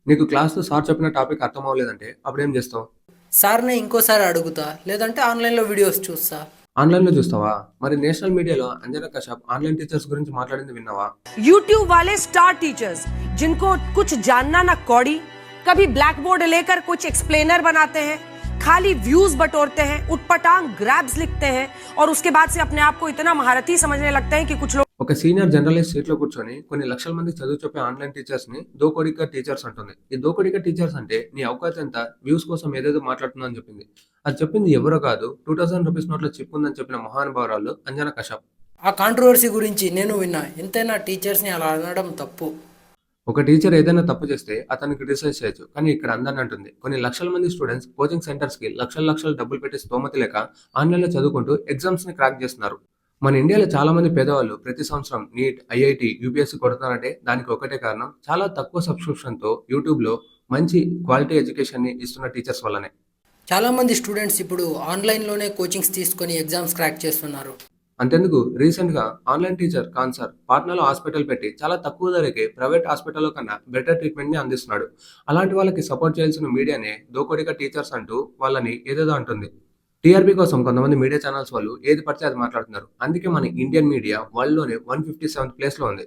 నీకు క్లాస్‌లో సార్ చెప్పిన టాపిక్ అర్థం అవ్వలేదంటే అప్పుడేం జేస్తావు? సార్‌ని ఇంకోసారి అడుగుతా. లేదంటే ఆన్‌లైన్‌లో వీడియోస్ చూస్తా. ఆన్‌లైన్‌లో చూస్తావా? మరి నేషనల్ మీడియాలో అంజనా కశ్యప్ ఆన్‌లైన్ టీచర్స్ గురించి మాట్లాడింది విన్నావా? यूट्यूब वाले स्टार टीचर्स जिनको कुछ जानना ना कौड़ी, कभी ब्लैक बोर्ड लेकर कुछ एक्सप्लेनर बनाते हैं, खाली व्यूज बटोरते हैं, उटपटांग ग्रैब्स लिखते हैं और उसके बाद से अपने आप को इतना महारथी समझने लगते हैं कि कुछ लोग ఒక సీనియర్ జర్నలిస్ట్ సీట్‌లో కూర్చొని కొన్ని లక్షల మందికి చదువు చెప్పే ఆన్‌లైన్ టీచర్స్‌ని దోకొడిక టీచర్స్ అంటుంది. ఈ దోకొడిక టీచర్స్ అంటే నీ అవకాశం ఎంత వ్యూస్ కోసం ఏదేదో మాట్లాడుతుందని అని చెప్పింది. అది చెప్పింది ఎవరో కాదు రూ. 2000 నోట్ల చిప్ ఉందని చెప్పిన మహానుభావురాలు అంజనా కశ్యప్. ఆ కాంట్రోవర్సీ గురించి నేను విన్నా. ఎంతైనా టీచర్స్‌ని అలా అనడం తప్పు. ఒక టీచర్ ఏదైనా తప్పు చేస్తే అతన్ని క్రిటిసైజ్ చేయొచ్చు. కానీ ఇక్కడ అందరిని అంటుంది. కొన్ని లక్షల మంది స్టూడెంట్స్ కోచింగ్ సెంటర్స్‌కి లక్షలు లక్షలు డబ్బులు పెట్టి స్తోమత లేక ఆన్‌లైన్‌లో చదువుకుంటూ ఎగ్జామ్స్‌ని క్రాక్ చేస్తున్నారు. మన ఇండియాలో చాలా మంది పేదవాళ్ళు ప్రతి సంవత్సరం నీట్, ఐఐటీ, యూపీఎస్సీ కొడుతున్నారంటే దానికి ఒకటే కారణం చాలా తక్కువ సబ్స్క్రిప్షన్‌తో యూట్యూబ్‌లో మంచి క్వాలిటీ ఎడ్యుకేషన్‌ని ఇస్తున్న టీచర్స్ వల్లనే. చాలామంది స్టూడెంట్స్ ఇప్పుడు ఆన్‌లైన్‌లోనే కోచింగ్స్ తీసుకొని ఎగ్జామ్స్ క్రాక్ చేస్తున్నారు. అంతెందుకు రీసెంట్‌గా ఆన్‌లైన్ టీచర్ కాన్సర్ పాట్నాలో హాస్పిటల్ పెట్టి చాలా తక్కువ ధరకే ప్రైవేట్ హాస్పిటల్‌లో కన్నా బెటర్ ట్రీట్‌మెంట్‌ని అందిస్తున్నాడు. అలాంటి వాళ్ళకి సపోర్ట్ చేయాల్సిన మీడియానే దోకొడిక టీచర్స్ అంటూ వాళ్ళని ఏదేదో అంటుంది. టీఆర్పీ కోసం కొంతమంది మీడియా ఛానల్స్ వాళ్ళు ఏది పడితే అది మాట్లాడుతున్నారు. అందుకే మన ఇండియన్ మీడియా వరల్డ్‌లోనే 157థ్ ప్లేస్‌లో ఉంది.